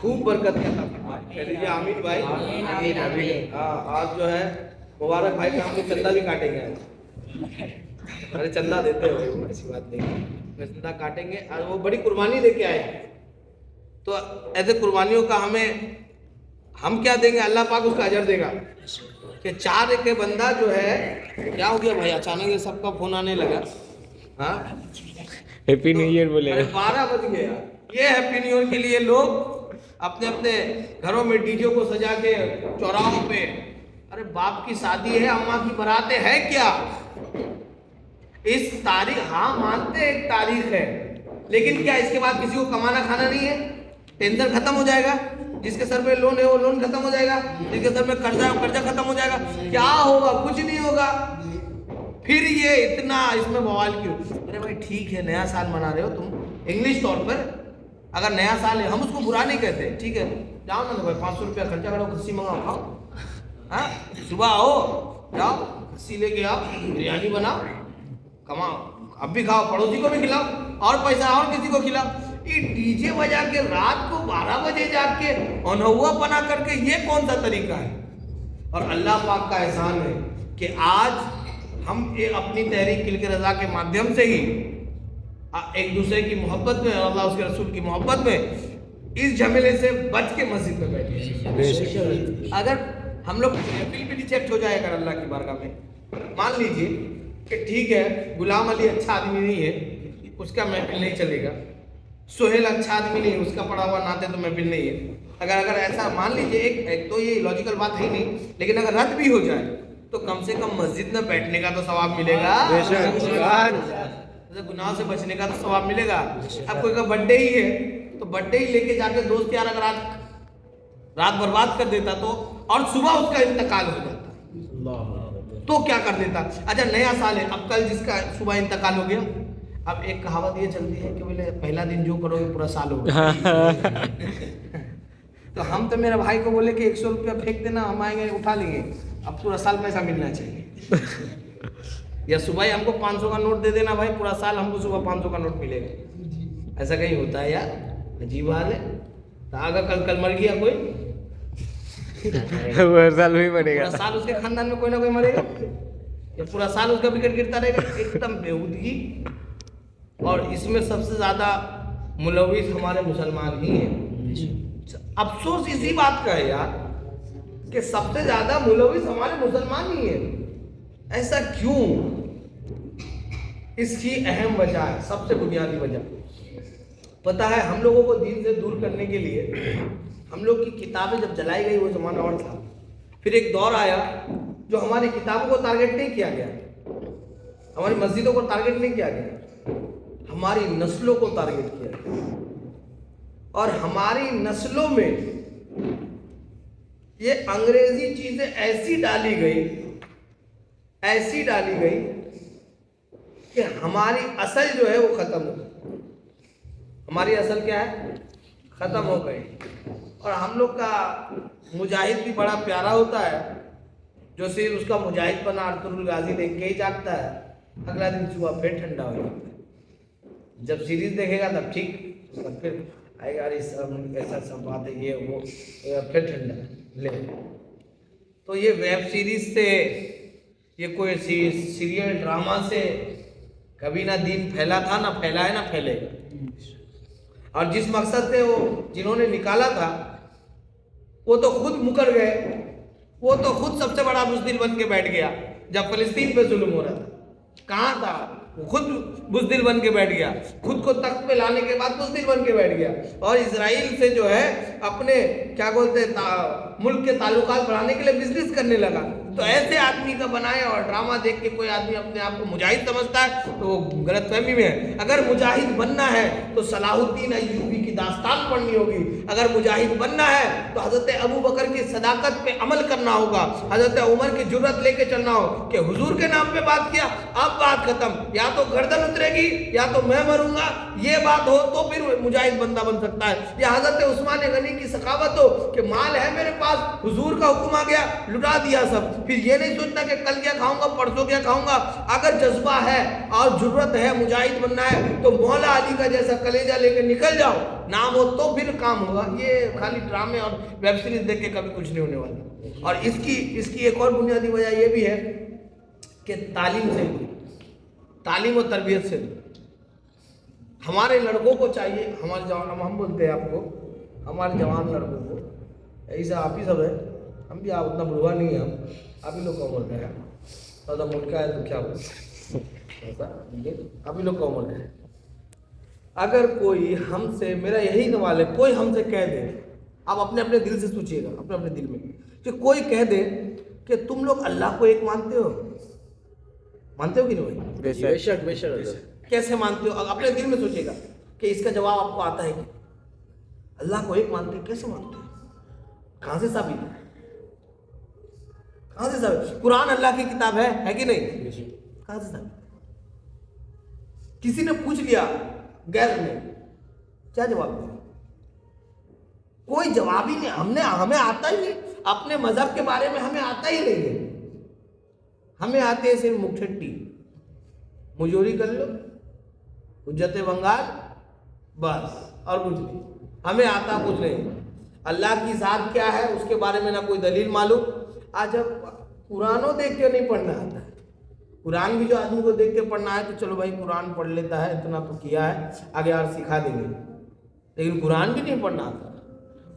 خوب برکت عطا فرمائے. کہہ دیجیے آمین بھائی. آمین آمین. ہاں آج جو ہے مبارک بھائی کا ہم لوگ چندہ بھی کاٹیں گے. ارے چندہ دیتے ہو ایسی بات نہیں, چندہ کاٹیں گے. اور وہ بڑی قربانی دے کے آئے, تو ایسے قربانیوں کا ہم کیا دیں گے, اللہ پاک اس کا اجر دے گا. کہ 4 کے بندہ جو ہے, کیا ہو گیا بھائی اچانک یہ سب کا فون آنے لگا. ہاں ہیپی نیو ایئر بولے گا. 12 بج گیا. یہ ہیپی نیو ایئر کے لیے لوگ اپنے اپنے گھروں میں ڈی جے کو سجا کے چوراہوں پہ, ارے باپ کی شادی ہے, اماں کی براتیں ہے کیا اس تاریخ. ہاں مانتے ایک تاریخ ہے, لیکن کیا اس کے بعد کسی کو کمانا کھانا نہیں ہے؟ ٹینشن ختم ہو جائے گا. جس کے سر پہ لون ہے وہ لون ختم ہو جائے گا, جس کے سر میں قرضہ ہے وہ قرضہ ختم ہو جائے گا. کیا ہوگا؟ کچھ نہیں ہوگا. پھر یہ اتنا اس میں بوال کیوں؟ ارے بھائی ٹھیک ہے نیا سال منا رہے ہو تم انگلش طور پر, اگر نیا سال ہے ہم اس کو برا نہیں کہتے, ٹھیک ہے جاؤ نا بھائی 500 روپیہ خرچہ کرو, کھسی منگاؤ کھاؤ. ہاں صبح آؤ جاؤ کھسی لے کے آؤ, بریانی بناؤ کماؤ, اب بھی کھاؤ, پڑوسی کو بھی کھلاؤ, اور پیسہ اور کسی کو کھلاؤ. یہ ڈی جے بجا کے رات کو 12 بجے جا کے انہوا بنا کر کے یہ کون سا طریقہ ہے؟ اور اللہ پاک کا احسان ہے کہ آج ہم اپنی تحریک کل کے رضا کے مادھیم سے ہی ایک دوسرے کی محبت میں اور اللہ اس کے رسول کی محبت میں اس جھمیلے سے بچ کے مسجد میں بیٹھے. اگر ہم لوگ محفل بھی ریجیکٹ ہو جائے اگر اللہ کی بارگاہ میں, مان لیجیے کہ ٹھیک ہے غلام علی اچھا آدمی نہیں ہے, اس کا محفل نہیں چلے گا. سہیل اچھا آدمی نہیں, اس کا پڑھا ہوا ناطے تو محفل نہیں ہے. اگر ایسا مان لیجیے, ایک تو یہ لاجیکل بات ہے نہیں, لیکن اگر رد بھی ہو جائے تو کم سے کم مسجد میں بیٹھنے کا تو ثواب ملے گا, گناہ سے بچنے کا تو ثواب ملے گا. اب کوئی کا برتھ ڈے ہی ہے تو برتھ ڈے ہی لے کے جا کے دوست یار اگر رات برباد کر دیتا تو, اور صبح اس کا انتقال ہو جاتا تو کیا کر دیتا. اچھا نیا سال ہے, اب کل جس کا صبح انتقال ہو گیا, اب ایک کہاوت یہ چلتی ہے کہ بولے پہلا دن جو کرو گے پورا سال ہوگا. تو ہم تو میرے بھائی کو بولے کہ 100 روپیہ پھینک دینا, ہم آئیں گے اٹھا لیں گے, اب پورا سال پیسہ ملنا چاہیے. یا صبح ہی ہم کو 500 کا نوٹ دے دینا بھائی, پورا سال ہم کو صبح 500 کا نوٹ ملے گا. ایسا کہیں ہوتا ہے یار, عجیب حال ہے. تو آگا کل مر گیا کوئی, ہر سال وہی بنے گا, پورا سال اس کے خاندان میں کوئی نہ کوئی مرے گا, یا پورا سال اس کا وکٹ گرتا رہے گا. ایک دم بیہودگی. اور اس میں سب سے زیادہ ملوث ہمارے مسلمان ہی ہیں. افسوس اسی بات کا ہے یار کہ سب سے زیادہ ملوث ہمارے مسلمان ہی ہیں. ایسا کیوں؟ اس کی اہم وجہ ہے, سب سے بنیادی وجہ پتہ ہے, ہم لوگوں کو دین سے دور کرنے کے لیے ہم لوگ کی کتابیں جب جلائی گئی وہ زمانہ اور تھا. پھر ایک دور آیا جو ہماری کتابوں کو ٹارگیٹ نہیں کیا گیا, ہماری مسجدوں کو ٹارگیٹ نہیں کیا گیا, ہماری نسلوں کو ٹارگیٹ کیا گیا. اور ہماری نسلوں میں یہ انگریزی چیزیں ایسی ڈالی گئی کہ ہماری اصل جو ہے وہ ختم ہو گئی. ہماری اصل کیا ہے؟ ختم ہو گئی. اور ہم لوگ کا مجاہد بھی بڑا پیارا ہوتا ہے, جو صرف اس کا مجاہد بنا ارطغرل غازی دیکھ کے ہی جاگتا ہے, اگلا دن صبح پھر ٹھنڈا ہو جاتا ہے. جب سیریز دیکھے گا تب ٹھیک, پھر آئے گا ایسا سب بات ہے یہ وہ, پھر ٹھنڈا لے. تو یہ ویب سیریز سے, یہ کوئی سیریل ڈرامہ سے کبھی نہ دین پھیلا تھا, نہ پھیلا ہے, نہ پھیلے گا. اور جس مقصد سے وہ جنہوں نے نکالا تھا وہ تو خود مکر گئے, وہ تو خود سب سے بڑا بزدل بن کے بیٹھ گیا. جب فلسطین پہ ظلم ہو رہا تھا کہاں تھا, خود بزدل بن کے بیٹھ گیا, خود کو تخت پہ لانے کے بعد بزدل بن کے بیٹھ گیا. اور اسرائیل سے جو ہے اپنے کیا بولتے ملک کے تعلقات بڑھانے کے لیے بزنس کرنے لگا. تو ایسے آدمی کا بنائے اور ڈرامہ دیکھ کے کوئی آدمی اپنے آپ کو مجاہد سمجھتا ہے تو وہ غلط فہمی میں ہے. اگر مجاہد بننا ہے تو صلاح الدین ایوبی کی داستان پڑھنی ہوگی. اگر مجاہد بننا ہے تو حضرت ابو بکر کی صداقت پہ عمل کرنا ہوگا, حضرت عمر کی جرت لے کے چلنا ہو کہ حضور کے نام پہ بات کیا, اب بات ختم, یا تو گردن اترے گی یا تو میں مروں گا, یہ بات ہو تو پھر مجاہد بندہ بن سکتا ہے. یا حضرت عثمان غنی کی سخاوت ہو کہ مال ہے میرے پاس, حضور کا حکم آ گیا لٹا دیا سب, پھر یہ نہیں سوچنا کہ کل کیا کھاؤں گا پرسوں کیا کھاؤں گا. اگر جذبہ ہے اور ضرورت ہے مجاہد بننا ہے تو مولا علی کا جیسا کلیجہ لے کے نکل جاؤ, نام ہو تو پھر کام ہوگا. یہ خالی ڈرامے اور ویب سیریز دیکھ کے کبھی کچھ نہیں ہونے والا. اور اس کی ایک اور بنیادی وجہ یہ بھی ہے کہ تعلیم سے بھی, تعلیم و تربیت سے بھی ہمارے لڑکوں کو چاہیے, ہمارے جوان, ہم بولتے ہیں آپ کو, ہمارے جوان لڑکوں کو, ایسا آپ ہی سب ہے, ہم بھی آپ اتنا بڑھوا نہیں ہیں, ہم آپ ہی لوگ کا عمر کا ہے, زیادہ ملکہ ہے تو کیا ہو ایسا, آپ ہی لوگ کا عمر کا ہے. اگر کوئی ہم سے, میرا یہی سوال ہے, کوئی ہم سے کہہ دے, آپ اپنے اپنے دل سے سوچیے گا, اپنے اپنے دل میں, کہ کوئی کہہ دے کہ تم لوگ اللہ کو ایک مانتے ہو, مانتے ہو کہ نہیں بھائی؟ بے شک بے شک. کیسے مانتے ہو؟ اپنے دل میں سوچیے گا کہ اس کا جواب آپ کو آتا ہے کہ اللہ کو ایک مانتے ہیں, کیسے مانتے ہیں, کہاں سے ثابت ہے, کہاں سے ثابت؟ قرآن اللہ کی کتاب ہے کہ نہیں؟ کہاں سے ثابت؟ کسی نے پوچھ لیا غیر نے, کیا جواب دیا؟ کوئی جواب ہی نہیں. ہمیں آتا ہی نہیں, اپنے مذہب کے بارے میں ہمیں آتا ہی نہیں ہے. ہمیں آتے ہیں صرف مکھٹی, مجوری کر لو, حجت بنگال, بس, اور کچھ نہیں. ہمیں آتا کچھ نہیں. اللہ کی ذات کیا ہے اس کے بارے میں نہ کوئی دلیل معلوم. آج اب قرآنوں دیکھ کے نہیں پڑھنا آتا ہے. قرآن بھی جو آدمی کو دیکھ کے پڑھنا ہے تو چلو بھائی قرآن پڑھ لیتا ہے, اتنا تو کیا ہے, آگے اور سکھا دیں گے, لیکن قرآن بھی نہیں پڑھنا آتا.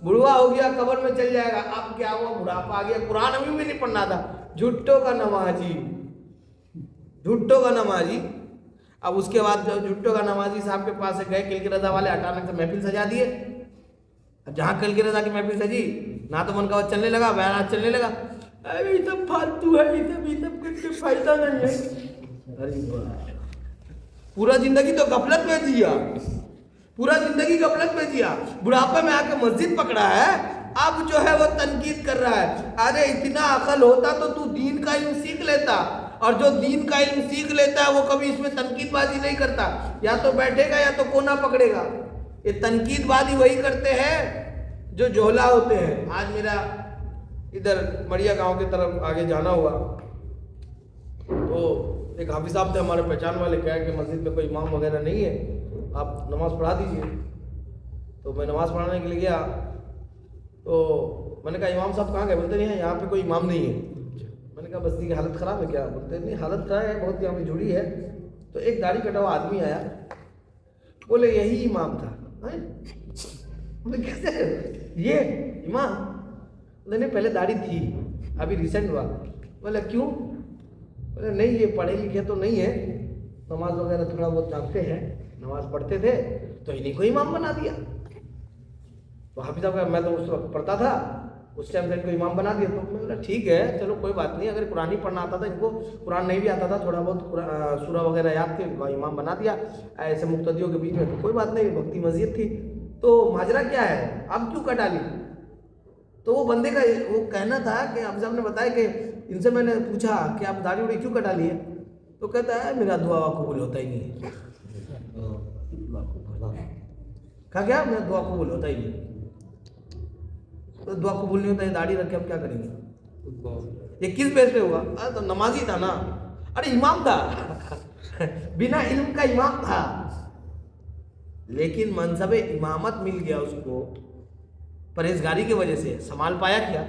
بڑھوا ہو گیا قبر میں چل جائے گا, اب کیا ہوا, بڑھاپا آ گیا, قرآن ابھی بھی نہیں پڑھنا تھا, جھٹوں کا نمازی, جھٹوں کا نمازی. اب اس کے بعد جھٹوں کا نمازی صاحب کے پاس سے گئے, کل کی رضا والے اچانک سے محفل سجا دیے. اب جہاں کل کی رضا کی محفل سجی, نہ تو من کا چلنے لگا, بیانات چلنے لگا, ابھی سب فالتو ہے, یہ سب کچھ فائدہ نہیں ہے. پورا زندگی تو غفلت میں جیا, پورا زندگی غفلت میں جیا, بڑھاپے میں آ کے مسجد پکڑا ہے, اب جو ہے وہ تنقید کر رہا ہے. ارے اتنا عقل ہوتا تو دین کا علم سیکھ لیتا, اور جو دین کا علم سیکھ لیتا ہے وہ کبھی اس میں تنقید بازی نہیں کرتا, یا تو بیٹھے گا یا تو کونا پکڑے گا. یہ تنقید بازی وہی کرتے ہیں جو جوہلا ہوتے ہیں. آج میرا ادھر مڑیا گاؤں کی طرف آگے جانا ہوا تو ایک حافظ صاحب تھے ہمارے پہچان والے, کہا کہ مسجد میں کوئی امام وغیرہ نہیں ہے, آپ نماز پڑھا دیجیے. تو میں نماز پڑھانے کے لیے گیا تو میں نے کہا امام صاحب کہاں گئے؟ بولتے نہیں ہے یہاں پہ کوئی امام نہیں ہے. میں نے کہا بستی کی حالت خراب ہے کیا؟ بولتے نہیں حالت خراب ہے بہت, یہاں پہ جڑی ہے. تو ایک داڑھی کٹا ہوا آدمی آیا, بولے یہی امام تھا. بولے کیسے یہ امام؟ نہیں پہلے داڑھی تھی, ابھی ریسنٹ ہوا. بولے کیوں؟ بولے نہیں یہ پڑھے لکھے تو نہیں ہے, نماز وغیرہ تھوڑا بہت جانتے ہیں, نماز پڑھتے تھے تو انہیں کو امام بنا دیا. تو حافظ صاحب میں تو اس وقت پڑھتا تھا, اس ٹائم سے ان کو امام بنا دیا. تو میں بولا ٹھیک ہے چلو کوئی بات نہیں, اگر قرآن ہی پڑھنا آتا تھا, ان کو قرآن نہیں بھی آتا تھا, تھوڑا بہت سورہ وغیرہ یاد تھے, امام بنا دیا ایسے مقتدیوں کے بیچ میں, تو کوئی بات نہیں, بھکتی مزید تھی. تو ماجرا کیا ہے, اب کیوں کٹا لی؟ تو وہ بندے کا وہ کہنا تھا کہ حافظ صاحب نے بتایا کہ ان سے میں نے پوچھا کہ آپ داڑھی وڑی کیوں کٹا لی ہے؟ تو کہتا ہے میرا دعا قبول ہوتا ہی نہیں ہے. کہا کیا میرا دعا قبول ہوتا ہی نہیں؟ تو دعا قبول نہیں ہوتا ہے, داڑھی رکھ کے اب کیا کریں گے؟ یہ کس بیس پہ ہوا؟ تو نمازی تھا نا. ارے امام تھا, بنا علم کا امام تھا, لیکن منصب امامت مل گیا اس کو پرہیزگاری کی وجہ سے. سنبھال پایا کیا؟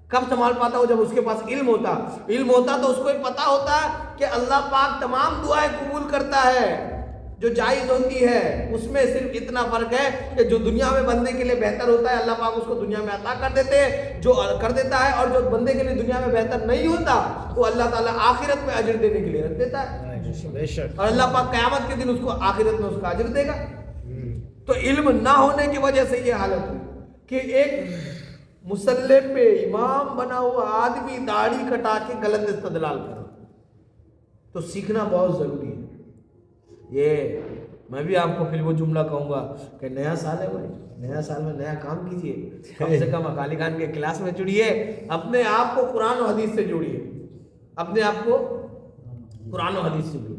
کب سنبھال پاتا ہو؟ جب اس کے پاس علم ہوتا. علم ہوتا تو اس کو پتا ہوتا کہ اللہ پاک تمام دعائیں قبول کرتا ہے جو جائز ہوتی ہے. اس میں صرف اتنا فرق ہے کہ جو دنیا میں بندے کے لیے بہتر ہوتا ہے اللہ پاک اس کو دنیا میں عطا کر دیتے ہیں, جو کر دیتا ہے, اور جو بندے کے لیے دنیا میں بہتر نہیں ہوتا وہ اللہ تعالیٰ آخرت میں اجر دینے کے لیے رکھ دیتا ہے. اور اللہ پاک قیامت کے دن اس کو آخرت میں اس کا اجر دے گا. تو علم نہ ہونے کی وجہ سے یہ حالت ہوئی کہ ایک مسلح پہ امام بنا ہوا آدمی داڑھی کٹا کے غلط استدلال کرا. تو سیکھنا بہت ضروری ہے. یہ میں بھی آپ کو پھر وہ جملہ کہوں گا کہ نیا سال ہے بھائی, نیا سال میں نیا کام کیجئے, کم سے کم اقالی خان کے کلاس میں جڑیے, اپنے آپ کو قرآن و حدیث سے جوڑیے, اپنے آپ کو قرآن و حدیث سے جوڑیے.